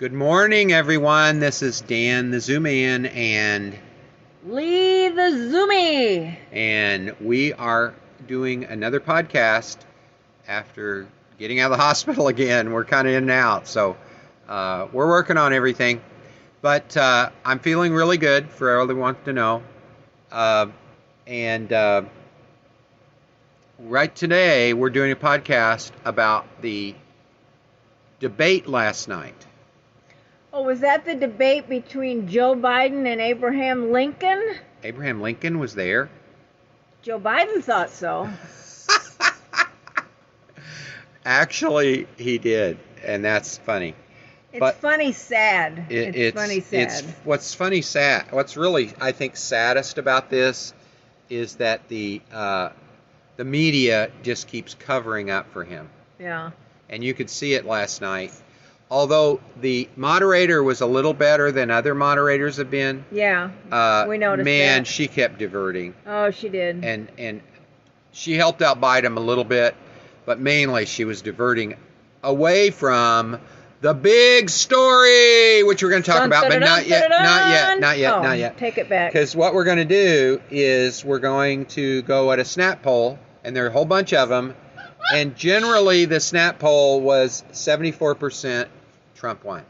Good morning, everyone. This is Dan the Zoom Man and Lee the Zoomy. And we are doing another podcast after getting out of the hospital again. We're kind of in and out, so we're working on everything. But I'm feeling really good for everyone to know. Right today, we're doing a podcast about the debate last night. Oh, was that the debate between Joe Biden and Abraham Lincoln? Abraham Lincoln was there. Joe Biden thought so. Actually, he did, and that's funny. It's funny sad. It's funny sad. What's really, I think, saddest about this is that the media just keeps covering up for him. Yeah. And you could see it last night. Although the moderator was a little better than other moderators have been. Yeah, we noticed man, that. She kept diverting. Oh, she did. And she helped out Biden a little bit, but mainly she was diverting away from the big story, which we're going to talk about, but not yet. Take it back. Because what we're going to do is we're going to go at a snap poll, and there are a whole bunch of them, and generally the snap poll was 74% Trump won.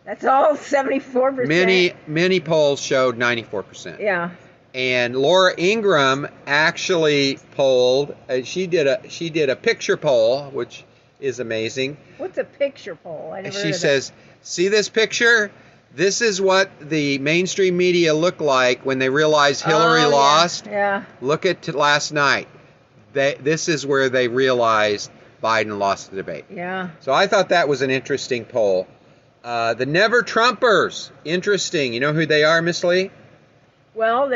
That's all, 74%? Many polls showed 94%. Yeah. And Laura Ingraham actually polled. She did a picture poll, which is amazing. What's a picture poll? I never heard of says, "See this picture? This is what the mainstream media looked like when they realized Hillary lost. Yeah. Look at last night. This is where they realized Biden lost the debate." Yeah. So I thought that was an interesting poll. The Never Trumpers, interesting. You know who they are, Miss Lee? Well,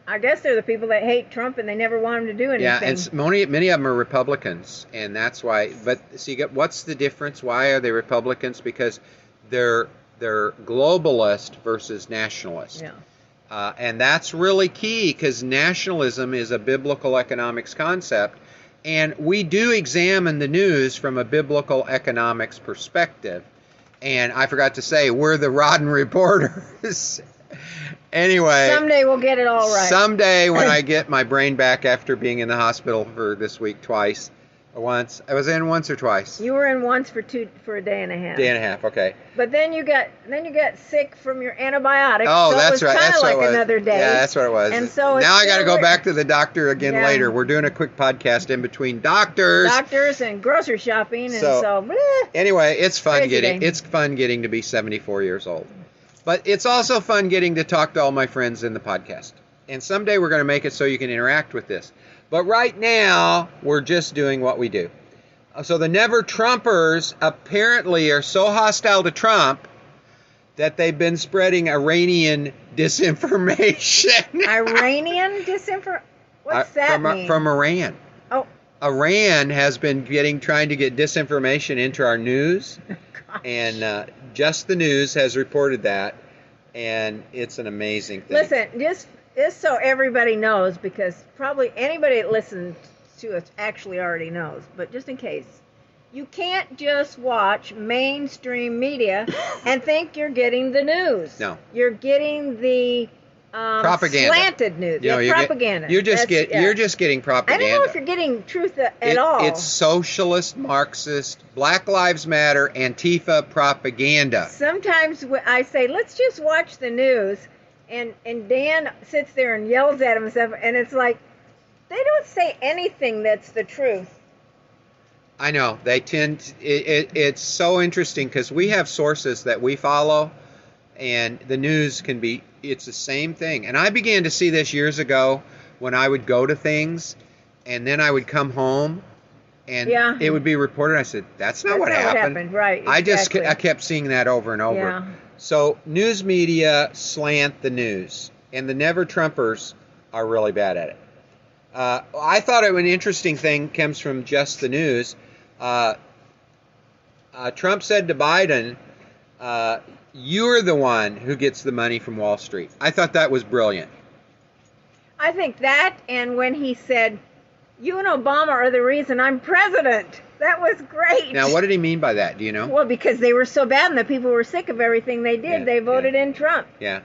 I guess they're the people that hate Trump and they never want him to do anything. Yeah, and many of them are Republicans, and that's why. But see, what's the difference? Why are they Republicans? Because they're globalist versus nationalist. Yeah. And that's really key, because nationalism is a biblical economics concept, and we do examine the news from a biblical economics perspective. And I forgot to say, we're the Rodden Reporters. Anyway. Someday we'll get it all right. Someday when I get my brain back after being in the hospital for this week twice. Once. I was in once or twice? You were in once for a day and a half. Day and a half, okay. But then you got sick from your antibiotics. Oh, so that's right. It was kind of like another day. Yeah, that's what it was. And so now I got to go back to the doctor again later. We're doing a quick podcast in between doctors and grocery shopping, and anyway, it's fun getting to be 74 years old. But it's also fun getting to talk to all my friends in the podcast. And someday we're going to make it so you can interact with this. But right now, we're just doing what we do. So the Never Trumpers apparently are so hostile to Trump that they've been spreading Iranian disinformation. Iranian disinformation? What's that mean? From Iran. Oh. Iran has been trying to get disinformation into our news. And Just the News has reported that. And it's an amazing thing. Listen, just so everybody knows, because probably anybody that listens to us actually already knows, but just in case, you can't just watch mainstream media and think you're getting the news. No. You're getting the propaganda. Slanted news. Propaganda. You're just getting propaganda. I don't know if you're getting truth at all. It's socialist, Marxist, Black Lives Matter, Antifa propaganda. Sometimes I say, let's just watch the news. And Dan sits there and yells at himself, and it's like, they don't say anything that's the truth. I know. They tend. It's so interesting, because we have sources that we follow, and the news can be. It's the same thing. And I began to see this years ago when I would go to things, and then I would come home, and it would be reported. I said, "That's not what happened." Right. Exactly. I kept seeing that over and over. Yeah. So news media slant the news, and the Never Trumpers are really bad at it. I thought an interesting thing comes from Just the News. Trump said to Biden, "You're the one who gets the money from Wall Street." I thought that was brilliant. I think that, and when he said, You and Obama are the reason I'm president. That was great. Now, what did he mean by that? Do you know? Well, because they were so bad and the people were sick of everything they did. They voted in Trump. Yeah.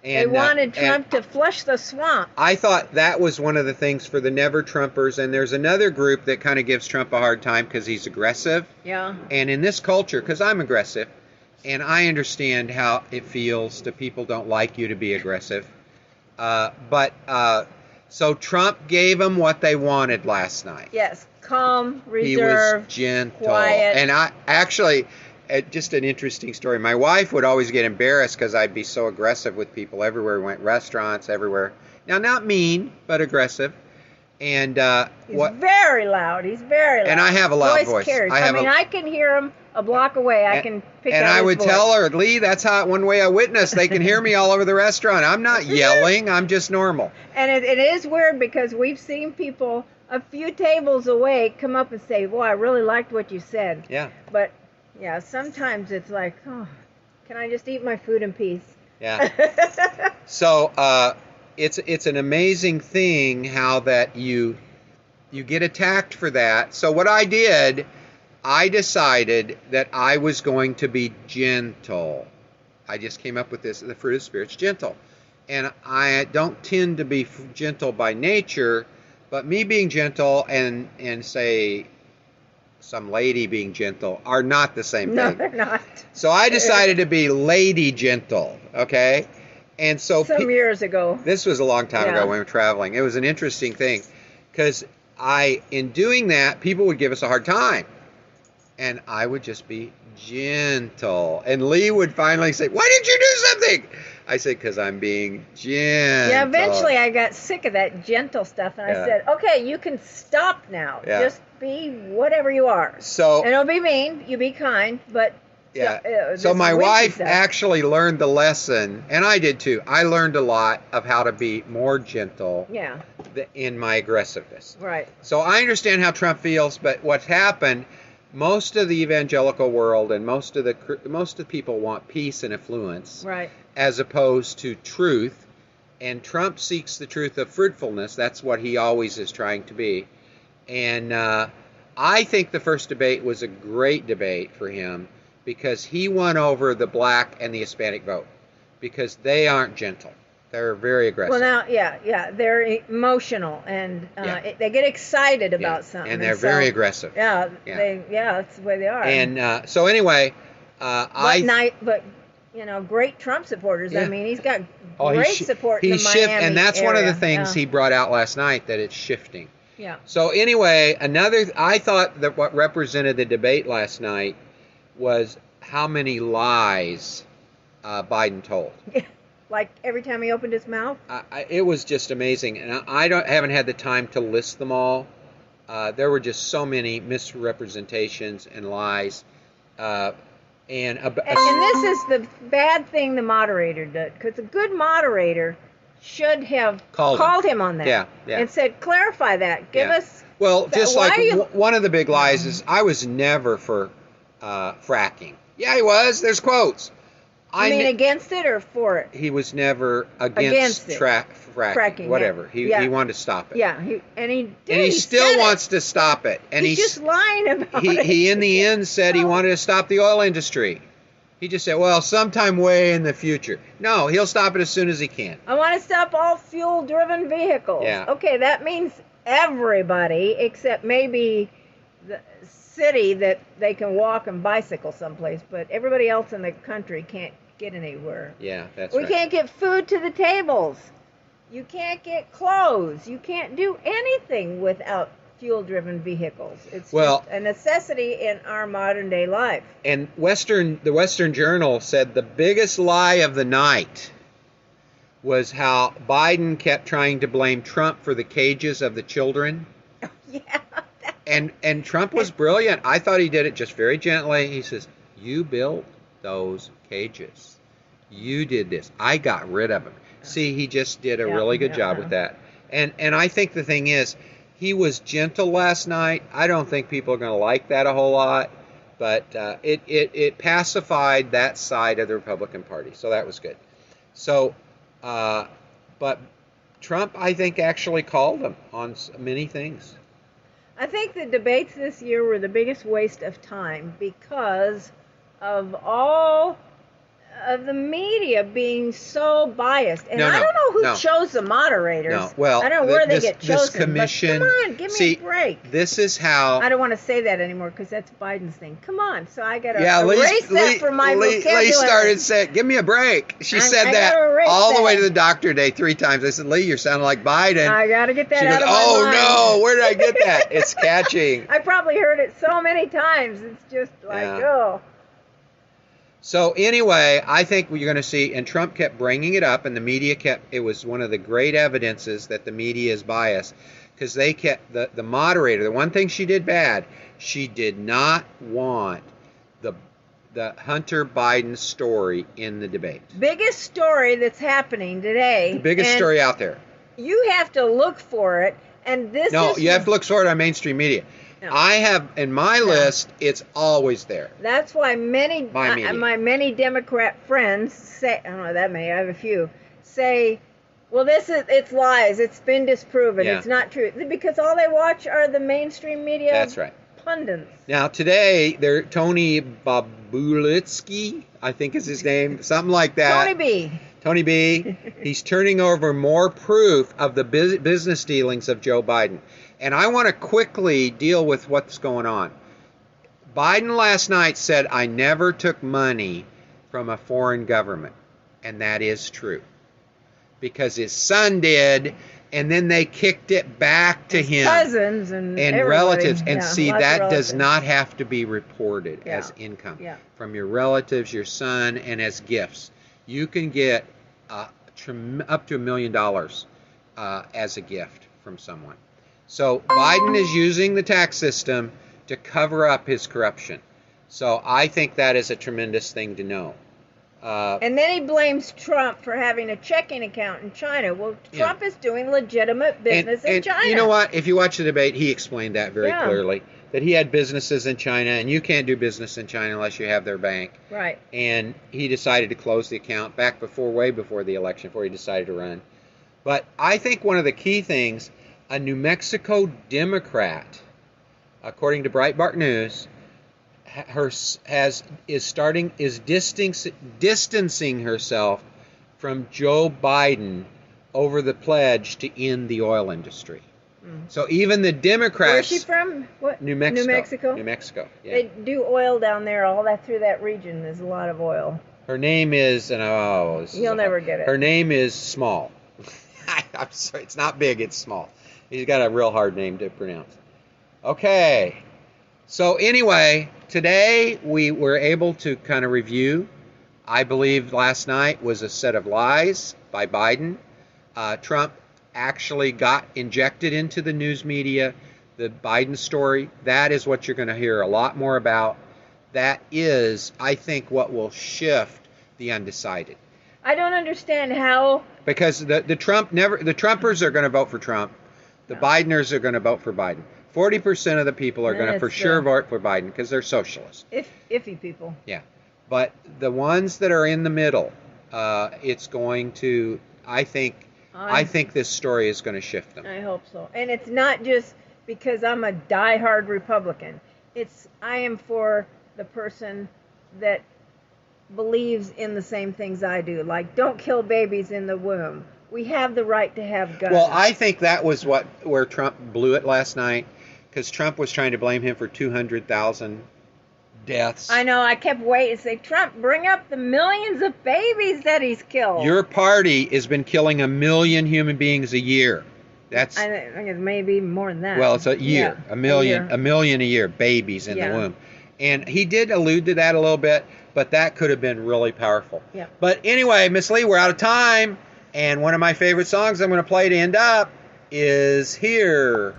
They wanted Trump to flush the swamp. I thought that was one of the things for the Never Trumpers. And there's another group that kind of gives Trump a hard time because he's aggressive. Yeah. And in this culture, because I'm aggressive, and I understand how it feels to people don't like you to be aggressive. So Trump gave them what they wanted last night. Yes. Calm, reserved, he was gentle. quiet. And I actually, just an interesting story. My wife would always get embarrassed because I'd be so aggressive with people everywhere. We went restaurants, everywhere. Now, not mean, but aggressive. And he's very loud. He's very loud. And I have a loud voice. I can hear him a block away. I can pick out And his I would voice. tell her, Lee, that's how one way I witnessed. They can hear me all over the restaurant. I'm not yelling. I'm just normal. And it is weird because we've seen people a few tables away come up and say, "Well, I really liked what you said." Yeah. But yeah, sometimes it's like, "Oh, can I just eat my food in peace?" Yeah. So it's an amazing thing how that you get attacked for that. So what I did, I decided that I was going to be gentle. I just came up with this, the fruit of the Spirit's gentle. And I don't tend to be gentle by nature, but me being gentle and say some lady being gentle are not the same thing. No, they're not. So I decided to be lady gentle, okay? And so some years ago. This was a long time ago when we were traveling. It was an interesting thing because in doing that, people would give us a hard time. And I would just be gentle. And Lee would finally say, "Why didn't you do something?" I said, "Because I'm being gentle." Yeah, eventually I got sick of that gentle stuff. And I said, "Okay, you can stop now. Yeah. Just be whatever you are. So, and don't be mean. You be kind. But so my wife actually learned the lesson, and I did too. I learned a lot of how to be more gentle in my aggressiveness. Right. So I understand how Trump feels, but what's happened, most of the evangelical world and most of the people want peace and affluence, right, as opposed to truth. And Trump seeks the truth of fruitfulness. That's what he always is trying to be. And I think the first debate was a great debate for him because he won over the black and the Hispanic vote because they aren't gentle. They're very aggressive. Well, now, they're emotional and they get excited about something. And they're very aggressive. Yeah, that's the way they are. And so anyway, but great Trump supporters. I mean, he's got great support in the Miami and that's area. one of the things he brought out last night, that it's shifting. Yeah. So anyway, I thought that what represented the debate last night was how many lies Biden told. Like every time he opened his mouth? It was just amazing. And I haven't had the time to list them all. There were just so many misrepresentations and lies. And this is the bad thing the moderator did. Because a good moderator should have called him on that. Yeah. And said, clarify that. Give us... Well, just one of the big lies is I was never for fracking. Yeah, he was. There's quotes. I mean against it or for it? He was never against fracking. Whatever. He wanted to stop it. Yeah, and he still wants to stop it. And he's just lying about it. He in the end said he wanted to stop the oil industry. He just said, well, sometime way in the future. No, he'll stop it as soon as he can. I want to stop all fuel-driven vehicles. Yeah. Okay, that means everybody except maybe the city that they can walk and bicycle someplace, but everybody else in the country can't get anywhere. Yeah, that's right. We can't get food to the tables. You can't get clothes. You can't do anything without fuel-driven vehicles. It's just a necessity in our modern-day life. And the Western Journal said the biggest lie of the night was how Biden kept trying to blame Trump for the cages of the children. Yeah. And Trump was brilliant. I thought he did it just very gently. He says, you built those cages. You did this. I got rid of them. See, he just did a really good job with that. And I think the thing is, he was gentle last night. I don't think people are going to like that a whole lot. But it pacified that side of the Republican Party. So that was good. So, but Trump, I think, actually called him on many things. I think the debates this year were the biggest waste of time because of all of the media being so biased. And I don't know who chose the moderators. No, well, I don't know where they get chosen. This commission, but come on, give me a break. This is how... I don't want to say that anymore because that's Biden's thing. Come on, so I got to erase that from my vocabulary. Lee started saying, give me a break. She said that all the way to the doctor today 3 times. I said, Lee, you're sounding like Biden. I got to get that out of my Oh, mind. no, where did I get that? It's catching. I probably heard it so many times. It's just like, oh. So anyway, I think what you're going to see, and Trump kept bringing it up, and the media it was one of the great evidences that the media is biased, because they kept, the moderator, the one thing she did bad, she did not want the Hunter Biden story in the debate. Biggest story that's happening today. The biggest story out there. You have to look for it, and this No, you have to look for it on mainstream media. No. I have, in my list, it's always there. That's why my many Democrat friends say, I don't know that many, I have a few, say, well, it's lies, it's been disproven, it's not true. Because all they watch are the mainstream media. That's right. Pundits. Now, today, Tony Babulitsky, I think is his name, something like that. Tony B. He's turning over more proof of the business dealings of Joe Biden. And I want to quickly deal with what's going on. Biden last night said, I never took money from a foreign government. And that is true. Because his son did, and then they kicked it back to him. Cousins and relatives. And see, that does not have to be reported as income. From your relatives, your son, and as gifts. You can get up to $1 million as a gift from someone. So Biden is using the tax system to cover up his corruption. So I think that is a tremendous thing to know. And then he blames Trump for having a checking account in China. Well, Trump is doing legitimate business in China. You know what? If you watch the debate, he explained that very clearly. That he had businesses in China, and you can't do business in China unless you have their bank. Right. And he decided to close the account way before the election, before he decided to run. But I think one of the key things, a New Mexico Democrat, according to Breitbart News, is distancing herself from Joe Biden over the pledge to end the oil industry. So even the Democrats... Where's she from? What? New Mexico. New Mexico? New Mexico, yeah. They do oil down there, all that through that region. There's a lot of oil. Her name is... You'll never get it. Her name is Small. I'm sorry, it's not big, it's Small. He's got a real hard name to pronounce. Okay. So anyway, today we were able to kind of review. I believe last night was a set of lies by Biden. Trump actually got injected into the news media, the Biden story. That is what you're going to hear a lot more about. That is, I think, what will shift the undecided. I don't understand how. Because the Trumpers are going to vote for Trump. The Bideners are going to vote for Biden. 40% of the people are going to for sure vote for Biden because they're socialists. Iffy people. Yeah. But the ones that are in the middle, it's going to, I think this story is going to shift them. I hope so. And it's not just because I'm a diehard Republican. I am for the person that believes in the same things I do. Like, don't kill babies in the womb. We have the right to have guns. Well, I think that was where Trump blew it last night, because Trump was trying to blame him for 200,000 deaths. I know. I kept waiting to say, Trump, bring up the millions of babies that he's killed. Your party has been killing 1 million human beings a year. I think it's maybe more than that. Well, it's a year. Yeah, a million a year, babies in the womb. And he did allude to that a little bit, but that could have been really powerful. Yeah. But anyway, Miss Lee, we're out of time. And one of my favorite songs I'm going to play to end up is Here.